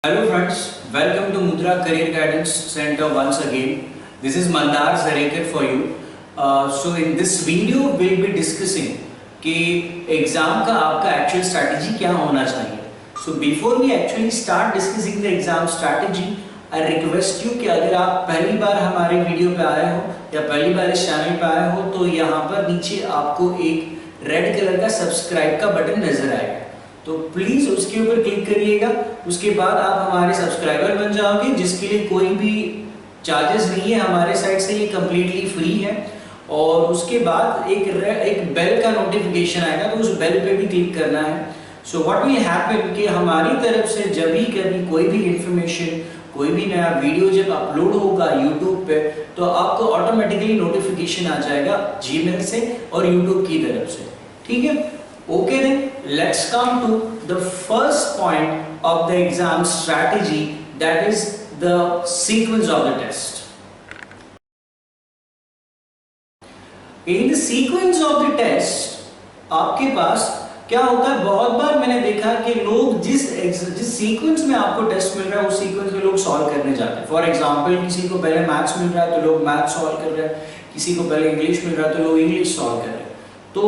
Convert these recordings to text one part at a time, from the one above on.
Hello friends, welcome to Mudra Career Guidance Center once again. This is Mandar Zarekar for you. So in this video we'll be discussing कि exam का आपका actual strategy क्या होना चाहिए. So before we actually start discussing the exam strategy, I request you कि अगर आप पहली बार हमारे वीडियो पे आए हो या पहली बार इस चैनल पे आए हो तो यहाँ पर नीचे आपको एक रेड कलर का सब्सक्राइब का बटन नजर आएगा, तो प्लीज उसके ऊपर क्लिक करिएगा. उसके बाद आप हमारे सब्सक्राइबर बन जाओगे, जिसके लिए कोई भी चार्जेस नहीं है हमारे साइड से, ये कम्प्लीटली फ्री है. और उसके बाद एक बेल का नोटिफिकेशन आएगा, तो उस बेल पे भी क्लिक करना है. सो व्हाट विल हैपन कि हमारी तरफ से जब भी कभी कोई भी इंफॉर्मेशन, कोई भी नया वीडियो जब अपलोड होगा यूट्यूब पे, तो आपको ऑटोमेटिकली नोटिफिकेशन आ जाएगा जीमेल से और यूट्यूब की तरफ से. ठीक है, okay then let's come to the first point of the exam strategy, that is the sequence of the test. In the sequence of the test आपके पास क्या होता है, बहुत बार मैंने देखा कि लोग जिस सीक्वेंस में आपको टेस्ट मिल रहा है उस सीक्वेंस में लोग सॉल्व करने जाते हैं. फॉर एग्जांपल किसी को पहले मैथ्स मिल रहा है तो लोग मैथ्स सॉल्व कर रहे हैं, किसी को पहले इंग्लिश मिल रहा है तो लोग इंग्लिश सॉल्व कर रहे हैं. तो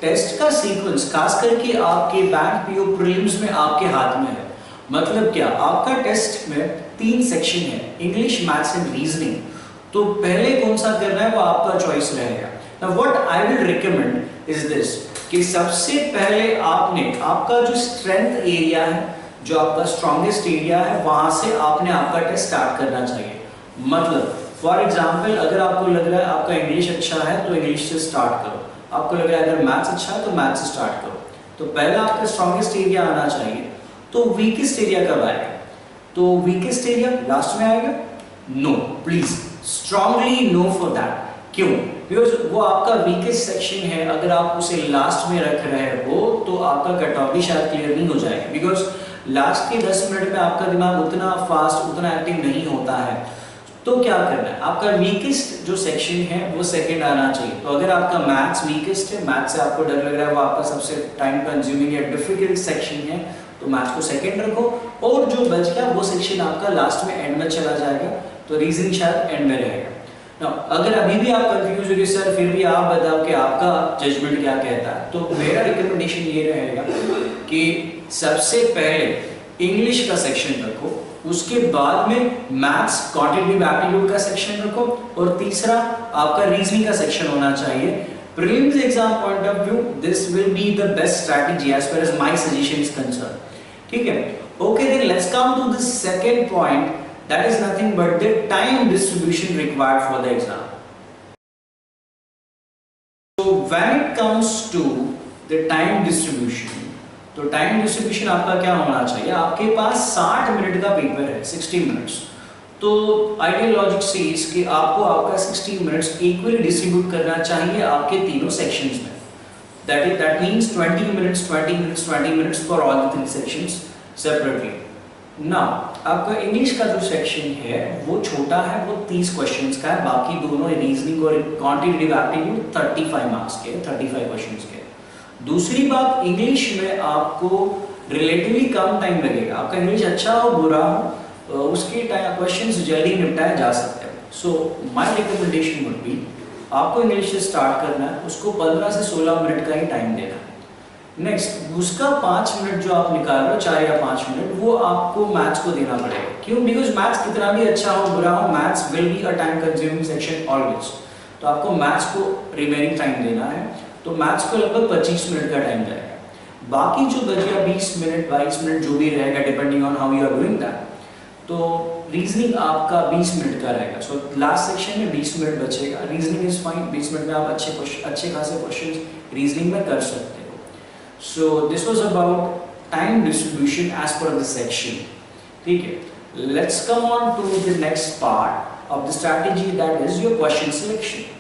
टेस्ट का सीक्वेंस खास करके आपके बैंक पीओ प्रीलिम्स में आपके हाथ में है. मतलब क्या, आपका टेस्ट में 3 सेक्शन है, इंग्लिश, मैथ्स एंड रीजनिंग. तो पहले कौन सा करना है वो आपका चॉइस रहेगा. Now what I will recommend is this कि सबसे पहले आपने आपका जो स्ट्रेंथ एरिया है, जो आपका स्ट्रॉन्गेस्ट एरिया है, वहां से आपने आपका टेस्ट स्टार्ट करना चाहिए. मतलब फॉर एग्जाम्पल अगर आपको लग रहा है आपका इंग्लिश अच्छा है तो इंग्लिश से स्टार्ट करो, आपको लग रहा है अगर मैथ्स अच्छा है तो मैथ्स से स्टार्ट करो. तो पहला आपका स्ट्रॉन्गेस्ट एरिया आना चाहिए. तो वीकेस्ट एरिया कब आएगा? तो वीकेस्ट एरिया लास्ट में आएगा. No, please strongly no for that. क्यों? बिकॉज वो आपका वीकेस्ट सेक्शन है. अगर आप उसे लास्ट में रख रहे हो तो आपका कट ऑफ भी शायद क्लियर नहीं हो जाएगा, बिकॉज लास्ट के 10 मिनट में आपका दिमाग उतना फास्ट, उतना एक्टिव नहीं होता है. तो क्या करना है, आपका वीकेस्ट जो सेक्शन है वो सेकंड आना चाहिए. तो अगर आपका मैथ्स वीकेस्ट है, मैथ्स से आपको डर लग रहा है, वो आपका सबसे टाइम कंज्यूमिंग या डिफिकल्ट सेक्शन है, तो मैथ्स को सेकंड रखो. और जो बच गया वो सेक्शन आपका लास्ट में, एंड में चला जाएगा. तो रीजनिंग शायद एंड में रहेगा. नाउ अगर अभी भी आप कंफ्यूज हो गए सर, फिर भी आप बताओ कि आपका जजमेंट क्या कहता है, तो मेरा रिकमेंडेशन ये रहेगा कि सबसे पहले इंग्लिश का सेक्शन रखो, उसके बाद में मैथ्स क्वांटिटेटिव एप्टीट्यूड का सेक्शन रखो, और तीसरा आपका रीजनिंग का सेक्शन होना चाहिए. Prelims exam point of view this will be the best strategy as far as my suggestion is concern. ठीक है, okay then let's come to the second point, that is nothing but the time distribution required for the exam. So when it comes to the time distribution, तो time distribution आपका क्या होना चाहिए, आपके पास 60 minute का paper है, 60 minutes. तो ideal logic says कि आपको आपका 60 मिनट्स इक्वली डिस्ट्रीब्यूट करना चाहिए आपके तीनों सेक्शंस में. That means 20 minutes 20 minutes 20 minutes for all the 3 sections separately. Now आपका इंग्लिश का जो सेक्शन है वो छोटा है, वो 30 क्वेश्चंस का है. बाकी दोनों रीजनिंग और क्वांटिटेटिव एप्टीट्यूड 35 मार्क्स के, 35 क्वेश्चंस के. दूसरी बात, इंग्लिश में आपको रिलेटिवली कम टाइम लगेगा. आपका इंग्लिश अच्छा हो बुरा हो, उसके क्वेश्चंस जल्दी निपटाए जा सकते हैं. So my recommendation would be, आपको इंग्लिश से स्टार्ट करना है, उसको 15 से 16 मिनट का ही टाइम देना है. नेक्स्ट उसका 5 मिनट जो आप निकाल रहे हो, 4 या 5 मिनट, वो आपको मैथ्स को देना पड़ेगा. क्यों? बिकॉज मैथ्स कितना भी अच्छा हो बुरा हो, maths will be a time consuming section always. तो आपको मैथ्स को रिमेनिंग टाइम देना है. तो मैथ्स को लगभग 25 मिनट का टाइम जाएगा. बाकी जो बच गया 20 मिनट 22 मिनट जो भी रहेगा, depending on how you are doing that. तो रीजनिंग आपका 20 मिनट का रहेगा. सो लास्ट सेक्शन में 20 मिनट बचेगा. रीजनिंग इज फाइन, 20 मिनट में आप अच्छे खासे क्वेश्चंस रीजनिंग में कर सकते हो. So this was about time distribution as per the section. ठीक है, let's come on to the next part of the strategy, that is your question selection.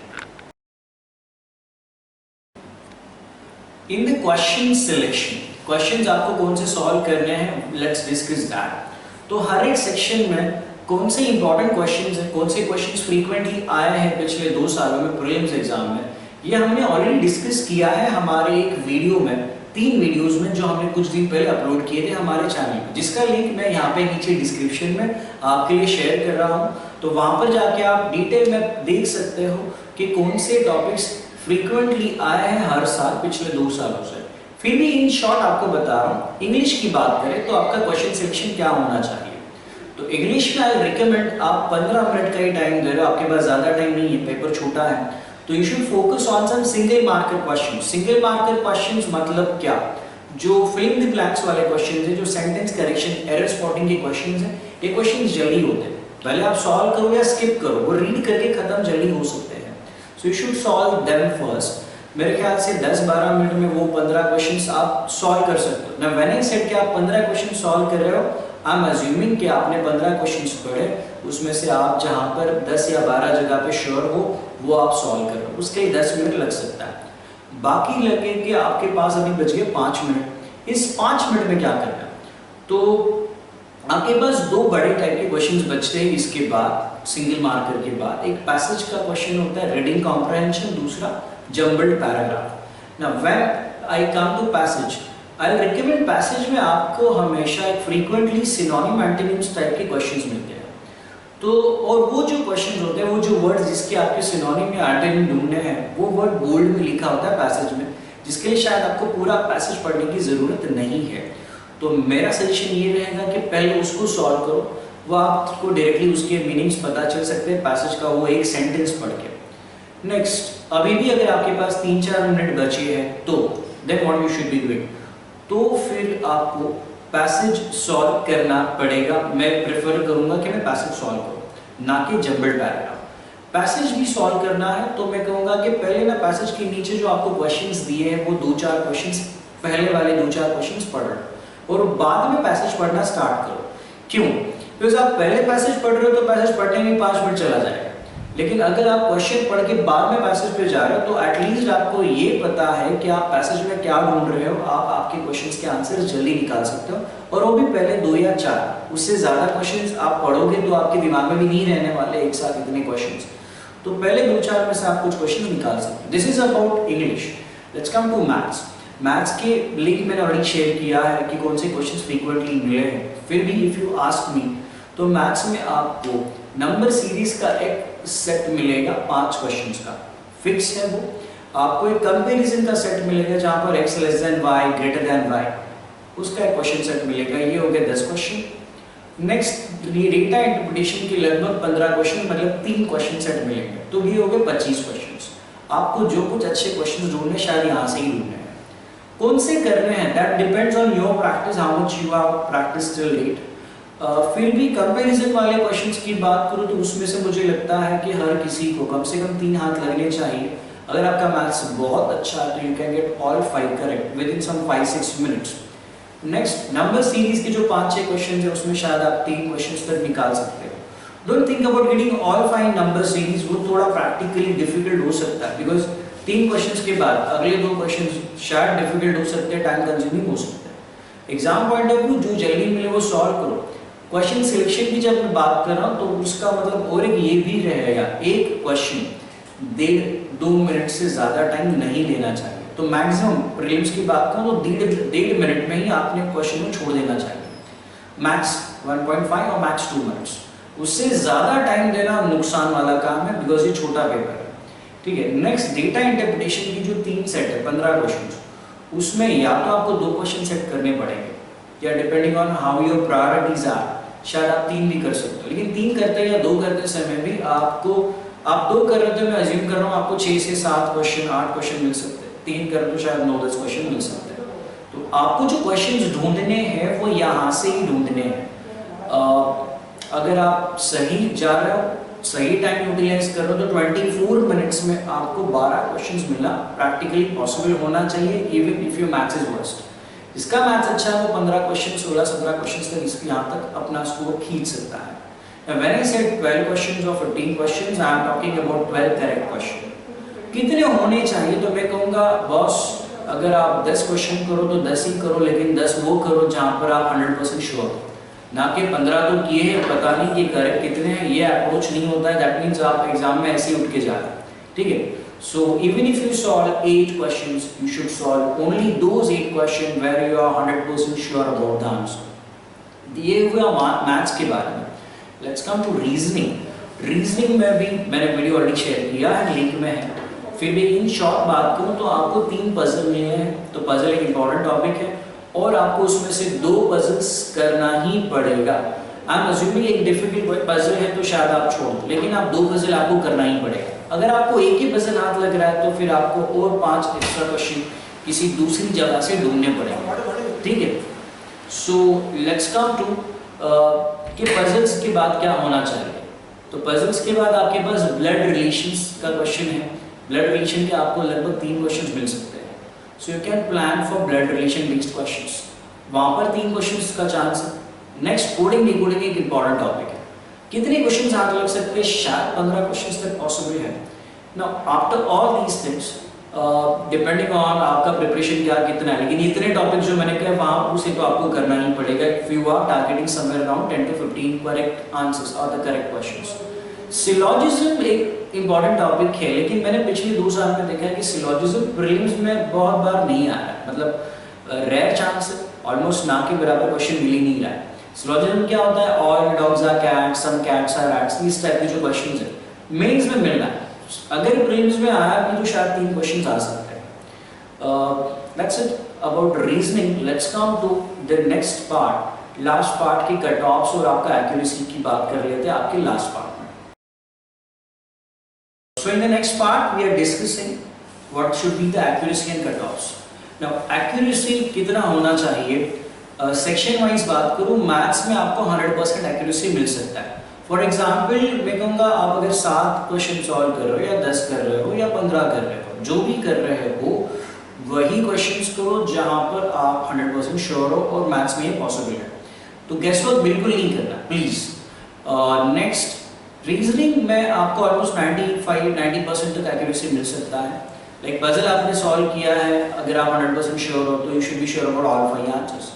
In the question selection, questions आपको कौन से solve करने हैं, let's discuss that. तो हर एक section में कौन से इंपॉर्टेंट क्वेश्चंस हैं, कौन से क्वेश्चंस फ्रीक्वेंटली आए हैं पिछले 2 सालों में प्रीलिम्स एग्जाम में, ये हमने ऑलरेडी डिस्कस किया है हमारे एक वीडियो में, 3 वीडियोस में जो हमने कुछ दिन पहले अपलोड किए थे हमारे चैनल पे, जिसका लिंक मैं यहाँ पे नीचे डिस्क्रिप्शन में आपके लिए शेयर कर रहा हूँ। तो वहाँ पर जाके आप डिटेल में देख सकते हो कि कौन से टॉपिक्स फ्रीक्वेंटली आए हैं हर साल पिछले 2 सालों से। फिर भी इन शॉर्ट आपको बता रहा हूँ, इंग्लिश की बात करें तो आपका क्वेश्चन सिलेक्शन क्या होना चाहिए। तो इंग्लिश में आई रिकमेंड आप 15 मिनट का ही टाइम दे रहे हो, आपके पास ज़्यादा टाइम नहीं है, पेपर छोटा है, तो you should focus on some single marker question. Single marker question मतलब क्या, जो फिल द ब्लैंक्स वाले क्वेश्चन है, जो सेंटेंस करेक्शन एरर स्पॉटिंग के क्वेश्चन हैं, ये क्वेश्चन जल्दी होते हैं, भले आप सॉल्व करो या स्किप करो, वो रीड करके खत्म जल्दी हो सकते हैं। So you should solve them first. मेरे ख्याल से 10-12 मिनट में वो 15 क्वेश्चंस आप सॉल्व कर सकते हो। ना व्हेन आई सेड कि आप 15 क्वेश्चन सॉल्व कर रहे हो, आई एम अज्यूमिंग कि आपने 15 क्वेश्चंस पढ़े, उसमें से आप जहां पर 10 या 12 जगह पे श्योर हो वो आप सॉल्व कर रहे हो, उसके 10 मिनट लग सकता है। बाकी लगेंगे आपके पास अभी बच गए 5 मिनट। इस 5 मिनट में क्या करना है, तो आपके पास 2 बड़े टाइप के क्वेश्चंस बचते हैं। इसके बाद सिंगल मार्कर के बाद एक पैसेज का क्वेश्चन होता है, रीडिंग कॉम्प्रहेंशन, दूसरा jumbled paragraph. Now when I come to passage, I recommend passage में आपको हमेशा एक फ्रीक्वेंटली सिनोनिम एंटोनिम्स टाइप के क्वेश्चंस मिलते हैं। तो और वो जो क्वेश्चंस होते हैं, वो जो वर्ड्स जिसके आपके सिनोनिम या एंटोनिम ढूंढने हैं, वो वर्ड बोल्ड में लिखा होता है पैसेज में, जिसके लिए शायद आपको पूरा पैसेज पढ़ने की जरूरत नहीं है। तो मेरा सजेशन ये रहेगा कि पहले उसको सॉल्व करो, वो आपको डायरेक्टली उसके मीनिंग्स पता चल सकते हैं पैसेज का, वो एक सेंटेंस पढ़ के। नेक्स्ट, अभी भी अगर आपके पास 3-4 मिनट बचे हैं तो then what you should be doing, तो फिर आपको पैसेज सॉल्व करना पड़ेगा। मैं प्रेफर करूंगा कि मैं पैसेज सॉल्व करूं, ना कि जम्बल्ड पैराग्राफ। पैसेज भी सॉल्व करना है तो मैं कहूंगा कि पहले ना पैसेज के नीचे जो आपको क्वेश्चंस दिए हैं वो 2-4 क्वेश्चंस, पहले वाले 2-4 क्वेश्चंस पढ़ लो और बाद में पैसेज पढ़ना स्टार्ट करो। क्यों? बिकॉज आप पहले पैसेज पढ़ रहे हो तो पैसेज पढ़ने में 5 मिनट चला जाएगा, लेकिन अगर आप क्वेश्चन पढ़ के बाद में पैसेज पे जा रहे हो तो एटलीस्ट आपको ये पता है कि आप पैसेज में क्या ढूंढ रहे हो, आप आपके क्वेश्चंस के आंसर जल्दी निकाल सकते हो, और वो भी पहले 2 या 4। उससे ज्यादा क्वेश्चंस आप पढ़ोगे तो आपके दिमाग में भी नहीं रहने वाले एक साथ इतने क्वेश्चंस, तो पहले 2-4 में से आप कुछ क्वेश्चन निकाल सकते हो। This is about English. Let's come to maths. Maths के लिंक मैंने ऑलरेडी शेयर किया है कि कौन से क्वेश्चंस फ्रीक्वेंटली मिले हैं। फिर भी इफ यू आस्क मी, तो मैथ्स में आपको नंबर सीरीज का एक सेट मिलेगा 5 क्वेश्चंस का, फिक्स है वो। आपको एक कंपैरिजन का सेट मिलेगा जहां पर x less than y greater than y, उसका एक क्वेश्चन सेट मिलेगा। ये हो गया 10 क्वेश्चन। नेक्स्ट, डेटा इंटरप्रिटेशन के लगभग 15 क्वेश्चन, मतलब 3 क्वेश्चन सेट मिलेंगे, तो ये हो गए 25 क्वेश्चंस। आपको जो कुछ अच्छे क्वेश्चंस ढूंढने शायद यहाँ से ही ढूंढने हैं। कौन से करने हैं that depends on your practice, how much you have practice till date. फिर भी कंपैरिजन वाले क्वेश्चंस की बात करूं तो उसमें से मुझे लगता है कि हर किसी को कम से कम 3 हाथ लगने चाहिए। अगर आपका मैथ्स बहुत अच्छा है तो you can get all 5 correct within some 5-6 minutes. Next, number series के जो 5-6 क्वेश्चंस है उसमें शायद आप 3 क्वेश्चंस तक निकाल सकते हो। Don't think about getting all 5 number series, वो थोड़ा प्रैक्टिकली डिफिकल्ट हो सकता है, बिकॉज 3 क्वेश्चंस के बाद अगले 2 क्वेश्चंस शायद डिफिकल्ट हो सकते हैं, टाइम कंज्यूमिंग हो सकते हैं। एग्जाम पॉइंट ऑफ व्यू जो जल्दी मिले वो सॉल्व करो। क्वेश्चन सिलेक्शन की जब मैं बात कर रहा हूं तो उसका मतलब और एक ये भी रहेगा, एक क्वेश्चन 1.5-2 मिनट से ज्यादा टाइम नहीं लेना चाहिए। तो मैक्सिमम प्रीलिम्स की बात करूं तो 1.5 मिनट में ही आपने क्वेश्चन को छोड़ देना चाहिए। मैक्स 1.5 और मैक्स 2 मिनट्स, उससे ज्यादा टाइम देना नुकसान वाला काम है, बिकॉज ये छोटा पेपर है। ठीक है। नेक्स्ट, डेटा इंटरप्रिटेशन की जो 3 सेट है 15 क्वेश्चन, उसमें या तो आपको 2 क्वेश्चन सेट करने पड़ेंगे, या depending on how your priorities are शायद आप 3 भी कर सकते हो। लेकिन 3 करते या 2 करते समय भी आपको, आप 2 कर रहे हो मैं अज्यूम कर रहा हूँ आपको 6 से 7 क्वेश्चन 8 क्वेश्चन मिल सकते हैं, 3 कर तो शायद 9-10 क्वेश्चन मिल सकते हैं। तो आपको जो क्वेश्चंस ढूंढने हैं वो यहाँ से ही ढूंढने हैं। अगर आप सही जा रहे हो, सही टाइम यूटिलाइज कर रहे हो तो 24 मिनट्स में आपको 12 क्वेश्चंस मिलना प्रैक्टिकली पॉसिबल होना चाहिए, even if your maths is worst. जिसका मैथ्स अच्छा है वो 15 क्वेश्चन 16-17 क्वेश्चन तक इसके यहाँ तक अपना स्कोर खींच सकता है। Now, when I said 12 questions or 15 questions, I am talking about 12 correct question. कितने होने चाहिए तो मैं कहूँगा बॉस, अगर आप 10 क्वेश्चन करो तो 10 ही करो, लेकिन 10 वो करो जहाँ पर आप 100% श्योर हो, ना कि 15 तो किए हैं पता नहीं कि करेक्ट कितने हैं। ये अप्रोच नहीं होता है, दैट मीन्स आप एग्जाम में ऐसे ही उठ के जा रहे हैं। ठीक है। So even if you solve 8 questions, you should solve only those 8 questions where you are 100% sure about the answer. ये हुआ मैथ्स के बारे में. Let's come to reasoning. Reasoning में भी मैंने वीडियो ऑलरेडी शेयर किया है, लिंक में है. फिर भी इन शॉर्ट बात करूँ तो आपको 3 पजल मिले हैं. तो पजल एक इम्पॉर्टेंट टॉपिक है और आपको उसमें से 2 पजल्स करना ही पड़ेगा. आई एम अज्यूमिंग एक डिफिकल्ट पजल है तो शायद आप छोड़ दो, लेकिन आप 2 पजल आपको करना ही पड़ेगा. अगर आपको एक ही पजल हाथ लग रहा है तो फिर आपको और 5 एक्स्ट्रा क्वेश्चन किसी दूसरी जगह से ढूंढने पड़ेंगे. ठीक है. सो लेट्स कम टू कि पजल्स के बाद क्या होना चाहिए. तो पजल्स के बाद आपके पास ब्लड रिलेशंस का क्वेश्चन है. ब्लड रिलेशन के आपको लगभग 3 क्वेश्चंस मिल सकते हैं. So you can plan for blood relation based questions. वहां पर 3 क्वेश्चंस का चांस है. नेक्स्ट कोडिंग डिकोडिंग एक इंपॉर्टेंट टॉपिक है. कितने क्वेश्चंस हाथ लग सकते हैं? शायद 15 क्वेश्चंस तक पॉसिबल है. Now after all these things depending on आपका प्रिपरेशन क्या कितना है, लेकिन इतने टॉपिक जो मैंने कहा वहां उसे तो आपको करना ही पड़ेगा. If you are targeting somewhere around 10 to 15 correct answers और द करेक्ट क्वेश्चंस. सिलॉजिज्म एक इंपॉर्टेंट टॉपिक है, लेकिन मैंने पिछले 2 साल में देखा है कि सिलॉजिज्म प्रीलिम्स में बहुत बार नहीं आ रहा है. मतलब रेयर चांस है, ऑलमोस्ट ना के बराबर क्वेश्चन मिल ही नहीं रहा है. सिलॉजिज्म क्या होता है? All dogs are cats, some cats are rats, इस टाइप के जो क्वेश्चंस है मेंस में मिल रहा है. अगर प्रीलिम्स में आया भी तो शायद 3 क्वेश्चंस आ सकते हैं. That's it about reasoning. Let's come to the next part. Last part की कट ऑफ्स और आपका एक्यूरेसी की बात कर लेते हैं आपके लास्ट पार्ट में. So in the next part we are discussing what should be the accuracy and cut offs. Now accuracy कितना होना चाहिए? सेक्शन वाइज बात करूं, मैथ्स में आपको 100% एक्यूरेसी मिल सकता है. फॉर एग्जाम्पल मैं कहूँगा आप अगर 7 क्वेश्चन सॉल्व कर रहे हो या 10 कर रहे हो या 15 कर रहे हो, जो भी कर रहे हो वही क्वेश्चंस करो जहाँ पर आप 100% श्योर हो और मैथ्स में ये पॉसिबल है. तो गेस वर्क बिल्कुल नहीं करना प्लीज. नेक्स्ट रीजनिंग में आपको ऑलमोस्ट 95-90% तक एक्यूरेसी मिल सकता है. लाइक पजल आपने सॉल्व किया है, अगर आप 100% श्योर हो तो you should be sure about all 5 answers.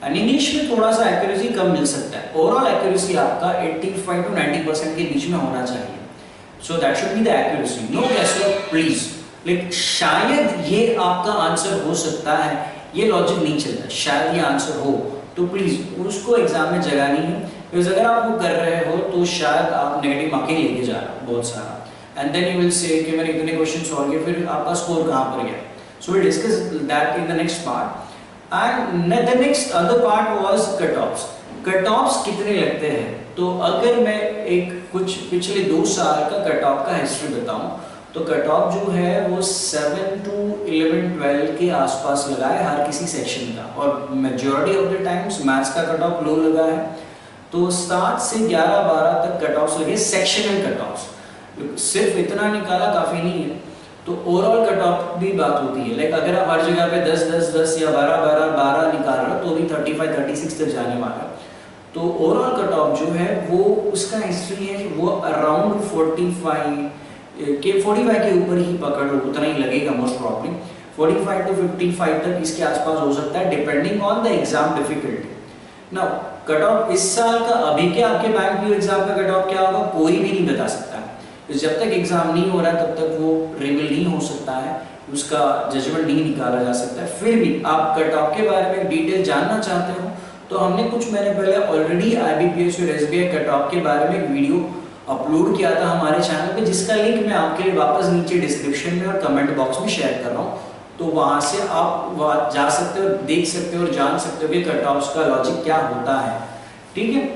And English में थोड़ा सा एक्यूरेसी कम मिल सकता है. ओवरऑल एक्यूरेसी आपका 85 to 90% के बीच में होना चाहिए. So that should be the accuracy. No guess work please. Like शायद ये आपका आंसर हो सकता है, ये लॉजिक नहीं चलता. शायद ये आंसर हो तो प्लीज उसको एग्जाम में जगह नहीं है. बिकॉज अगर आप वो कर रहे हो तो शायद आप नेगेटिव मार्किंग लेके जा रहे हो बहुत सारा. एंड देन यू विल से कि मैंने इतने क्वेश्चन सॉल्व किए, फिर आपका स्कोर कहाँ पर गया. So will discuss that in the next part. And the next other part was cut-offs. Cut-offs कितने लगते हैं? तो अगर मैं एक कुछ पिछले 2 साल का कट-ऑफ का हिस्ट्री बताऊं तो कट-ऑफ जो है वो 7 to 11-12 के आसपास लगा है हर किसी सेक्शन का. और majority of the times maths का कट-ऑफ लो लगा है. तो 7 से 11-12 तक कट-ऑफ्स लगे सेक्शनल कट-ऑफ्स. सिर्फ इतना निकाला काफ़ी नहीं है. तो ओवरऑल कट ऑफ भी बात होती है. लाइक अगर आप हर जगह पे 10-10-10 या 12-12-12 निकाल रहे हो तो भी 35-36 तक जाने वाला. तो ओवरऑल कट ऑफ जो है वो उसका हिस्ट्री है वो अराउंड 45 के ऊपर ही पकड़ लो, उतना ही लगेगा मोस्ट प्रॉब्ली. 45 to 55 तक इसके आसपास हो सकता है depending on the exam difficulty. Now cut off इस साल का अभी के आपके बैंक पीओ एग्जाम का कट ऑफ क्या होगा कोई भी नहीं बता सकता. जब तक एग्जाम नहीं हो रहा तब तक वो रिवील नहीं हो सकता है, उसका जजमेंट नहीं निकाला जा सकता है. फिर भी आप कट ऑफ के बारे में डिटेल जानना चाहते हो तो हमने कुछ महीने पहले ऑलरेडी IBPS और SBI कट ऑफ के बारे में एक वीडियो अपलोड किया था हमारे चैनल पे, जिसका लिंक मैं आपके लिए वापस नीचे डिस्क्रिप्शन में और कमेंट बॉक्स में शेयर कर रहा हूँ. तो वहाँ से आप जा सकते हो, देख सकते हो और जान सकते हो कि कट ऑफ्स का लॉजिक क्या होता है. ठीक है.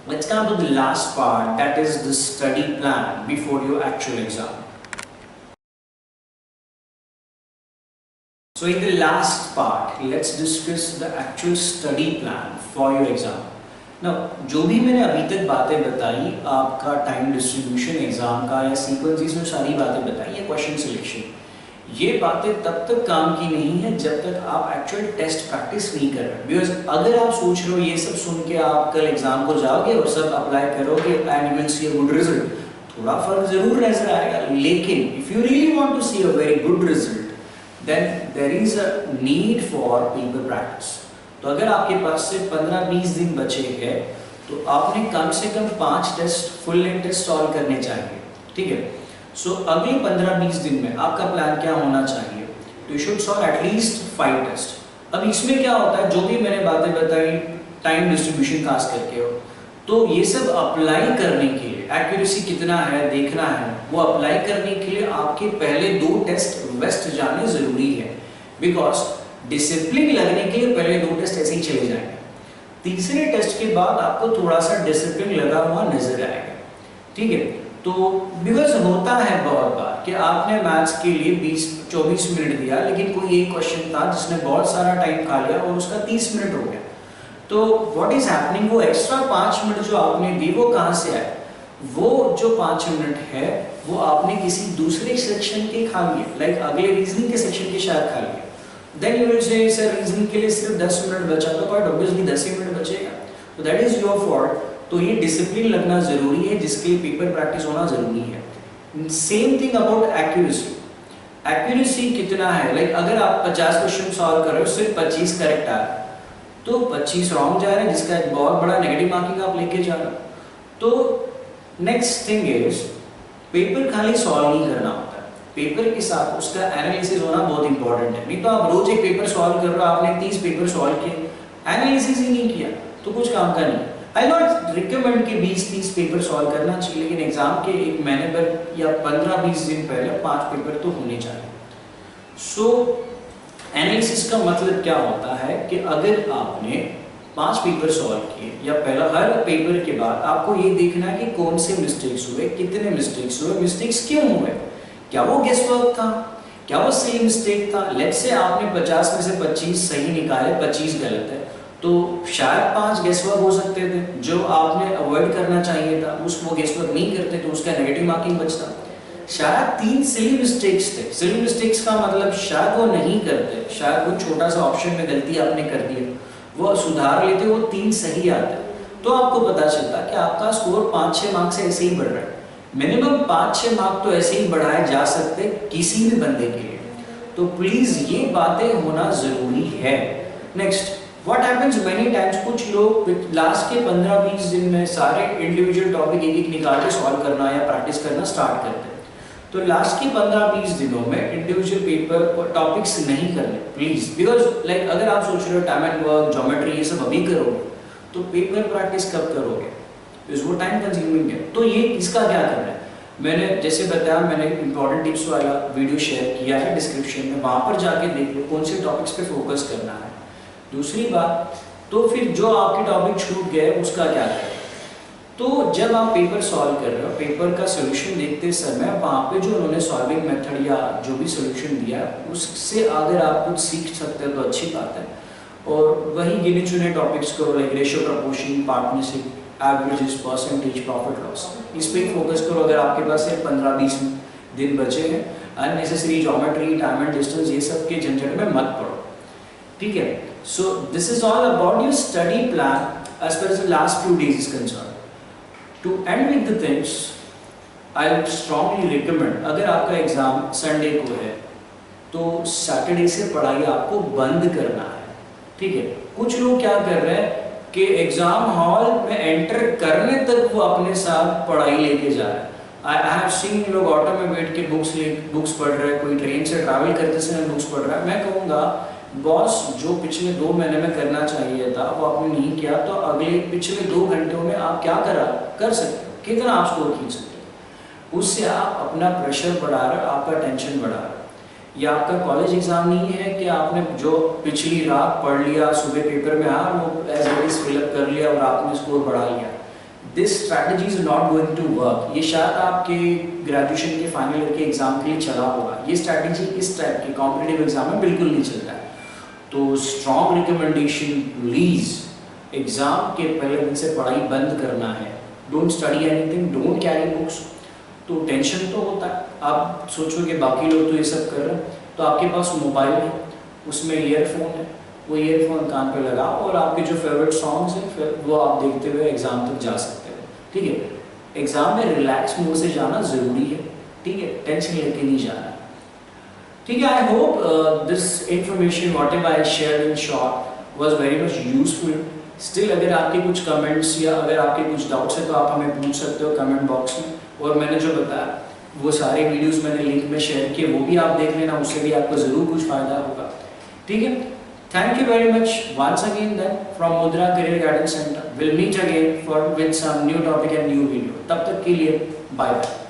Let's come to the last part, that is the study plan before your actual exam. So in the last part, let's discuss the actual study plan for your exam. Now, जो भी मैंने अभी तक बातें बताई, आपका टाइम डिस्ट्रीब्यूशन एग्जाम का या सीक्वेंसेस में सारी बातें बताई या क्वेश्चन सिलेक्शन, ये बातें तब तक काम की नहीं है जब तक आप एक्चुअल टेस्ट प्रैक्टिस नहीं कर रहे. बिकॉज अगर आप सोच रहे हो ये सब सुन के आप कल एग्जाम को जाओगे और सब अप्लाई करोगे and you will see a good result, थोड़ा फर्क जरूर नजर आएगा. लेकिन if you really want to see a very good result then there is a need for paper practice. तो अगर आपके पास से 15-20 दिन बचे हैं तो आपने कम से कम 5 test full length test solve करने चाहिए. ठीक है. सो अगले 15-20 दिन में आपका प्लान क्या होना चाहिए? तो you should solve at least 5 test. अब इसमें क्या होता है, जो भी मैंने बातें बताई टाइम डिस्ट्रीब्यूशन खास करके हो, तो ये सब अप्लाई करने के लिए एक्यूरेसी कितना है देखना है, वो अप्लाई करने के लिए आपके पहले 2 टेस्ट वेस्ट जाने जरूरी है। बिकॉज डिसिप्लिन लगने के लिए पहले 2 टेस्ट ऐसे ही चले जाएंगे, तीसरे टेस्ट के बाद आपको थोड़ा सा डिसिप्लिन लगा हुआ नजर आएगा, ठीक है। तो बिकॉज होता है बहुत बार कि आपने मैथ्स के लिए 20-24 मिनट दिया, लेकिन कोई एक क्वेश्चन था जिसने बहुत सारा टाइम खा लिया और उसका 30 मिनट हो गया। तो व्हाट इज हैपनिंग, वो एक्स्ट्रा 5 मिनट जो आपने दी वो कहाँ से आए? वो जो 5 मिनट है वो आपने किसी दूसरे सेक्शन के खा लिए, लाइक अगले रीजनिंग के सेक्शन के शायद खा लिए। Then you will say sir reasoning के लिए सिर्फ 10 मिनट बचा, तो क्वाइट ऑब्वियसली 10 ही मिनट बचेगा, तो दैट इज योर फॉल्ट। तो ये डिसिप्लिन लगना जरूरी है, जिसके लिए पेपर प्रैक्टिस होना जरूरी है। Same thing about accuracy. Accuracy कितना है, लाइक अगर आप 50 क्वेश्चन सॉल्व कर रहे हो, सिर्फ 25 करेक्ट आ रहा है, तो 25 रॉन्ग जा रहे हैं, जिसका एक बहुत बड़ा नेगेटिव मार्किंग आप लेके जा रहे हो। तो नेक्स्ट थिंग इज पेपर खाली सॉल्व नहीं करना होता है, पेपर के साथ उसका एनालिसिस होना बहुत इंपॉर्टेंट है। नहीं तो आप रोज एक पेपर सॉल्व कर रहे हो, आपने 30 पेपर सॉल्व किए, एनालिसिस ही नहीं किया, तो कुछ काम का नहीं। आई नॉट रिकमेंड कि 20-30 पेपर सॉल्व करना चाहिए, लेकिन एग्जाम के एक महीने पर या 15-20 दिन पहले 5 पेपर तो होने चाहिए। सो एनालिसिस का मतलब क्या होता है कि अगर आपने 5 पेपर सॉल्व किए, या पहला हर पेपर के बाद आपको ये देखना है कि कौन से मिस्टेक्स हुए, कितने मिस्टेक्स हुए, मिस्टेक्स क्यों हुए, क्या वो गेस वर्क था, क्या वो सही मिस्टेक था। लेट्स से आपने 50 में से 25 सही निकाले, 25 गलत है, तो शायद 5 गेस वर्क हो सकते थे जो आपने अवॉइड करना चाहिए था, वो गेस वर्क नहीं करते तो उसका नेगेटिव मार्किंग बचता। शायद 3 सिली मिस्टेक्स थे, सिली मिस्टेक्स का मतलब शायद वो नहीं करते, शायद वो छोटा सा ऑप्शन में गलती आपने कर दी, वो सुधार लेते, वो 3 सही आते, तो आपको पता चलता कि आपका स्कोर 5-6 मार्क्स से ऐसे ही बढ़ रहा है। मिनिमम 5-6 मार्क तो ऐसे ही बढ़ाए जा सकते किसी भी बंदे के लिए, तो प्लीज ये बातें होना जरूरी है। Next, what happens many times, कुछ लोग लास्ट के 15-20 दिन में सारे इंडिविजुअल टॉपिक एक निकाल के सॉल्व करना या प्रैक्टिस करना स्टार्ट करते हैं। तो लास्ट के 15-20 दिनों में इंडिविजुअल पेपर और टॉपिक्स नहीं करने प्लीज, बिकॉज लाइक अगर आप सोच रहे हो टाइम एंड वर्क, ज्योमेट्री ये सब अभी करोगे, तो पेपर प्रैक्टिस कब करोगे, वो टाइम कंज्यूमिंग है। तो ये इसका क्या करना है, मैंने जैसे बताया, मैंने इंपॉर्टेंट टिप्स वाला वीडियो शेयर किया है डिस्क्रिप्शन में, वहां पर जाके देख लो कौन से टॉपिक्स पे फोकस करना है। दूसरी बात, तो फिर जो आपके टॉपिक छूट गए उसका क्या करें। तो जब आप पेपर सॉल्व कर रहे हो, पेपर का सोल्यूशन देखते समय वहाँ पे जो उन्होंने सॉल्विंग मेथड या जो भी सोल्यूशन दिया उससे अगर आप कुछ सीख सकते हो तो अच्छी बात है। और वही गिने चुने टॉपिक्स को like ratio, proportion, partnership, averages, percentage, profit loss, इस पर फोकस करो। अगर आपके पास सिर्फ 15-20 दिन बचे हैं, unnecessary geometry, time and distance ये सब के झंझट में मत पड़ो, ठीक है। So this is all about your study plan as per the last few days is concern. To end with the things, I would strongly recommend, अगर आपका एग्जाम संडे को है तो सैटरडे से पढ़ाई आपको बंद करना है, ठीक है। कुछ लोग क्या कर रहे हैं कि एग्जाम हॉल में एंटर करने तक वो अपने साथ पढ़ाई लेके जा रहे हैं। आई हैव सीन लोग ऑटो में बैठ के बुक्स पढ़ रहे हैं, कोई ट्रेन से ट्रैवल करते समय बुक्स पढ़ रहा है। मैं कहूँगा बॉस, जो पिछले 2 महीने में करना चाहिए था वो आपने नहीं किया, तो अगले पिछले 2 घंटों में आप क्या कर सकते हो, कितना आप स्कोर खींच सकते हो। उससे आप अपना प्रेशर बढ़ा रहे हो, आपका टेंशन बढ़ा रहे हो। या आपका कॉलेज एग्जाम नहीं है कि आपने जो पिछली रात पढ़ लिया, सुबह पेपर में वो एज इट इज फिलअप कर लिया और आपने स्कोर बढ़ा लिया। This strategy is not going to work. ये शायद आपके ग्रेजुएशन के फाइनल ईयर के एग्जाम के लिए चला होगा, ये स्ट्रैटेजी इस टाइप के कॉम्पिटिटिव एग्जाम में बिल्कुल नहीं चलता है। तो स्ट्रॉन्ग रिकमेंडेशन, प्लीज एग्जाम के पहले दिन से पढ़ाई बंद करना है। Don't study anything, don't carry books. तो टेंशन तो होता है, आप सोचोगे बाकी लोग तो ये सब कर रहे हैं, तो आपके पास मोबाइल है, उसमें ईयरफोन है, वो ईयरफोन कान पे लगाओ और आपके जो फेवरेट सॉन्ग्स हैं फिर वो आप देखते हुए एग्जाम तक जा सकते हो, ठीक है। एग्जाम में रिलैक्स मोड से जाना जरूरी है, ठीक है, टेंशन लेके नहीं जाना, ठीक है। I hope this information what ever I shared in short was very much useful. Still अगर आपके कुछ कमेंट्स या अगर आपके कुछ डाउट्स है तो आप हमें पूछ सकते हो कमेंट बॉक्स में। और मैंने जो बताया वो सारे वीडियोस मैंने लिंक में शेयर किए, वो भी आप देख लेना, उससे भी आपको ज़रूर कुछ फ़ायदा होगा। ठीक है, thank you very much once again then from Mudra career guidance centre. Will meet again for with some new topic and new video. तब तक के लिए बाय बाय।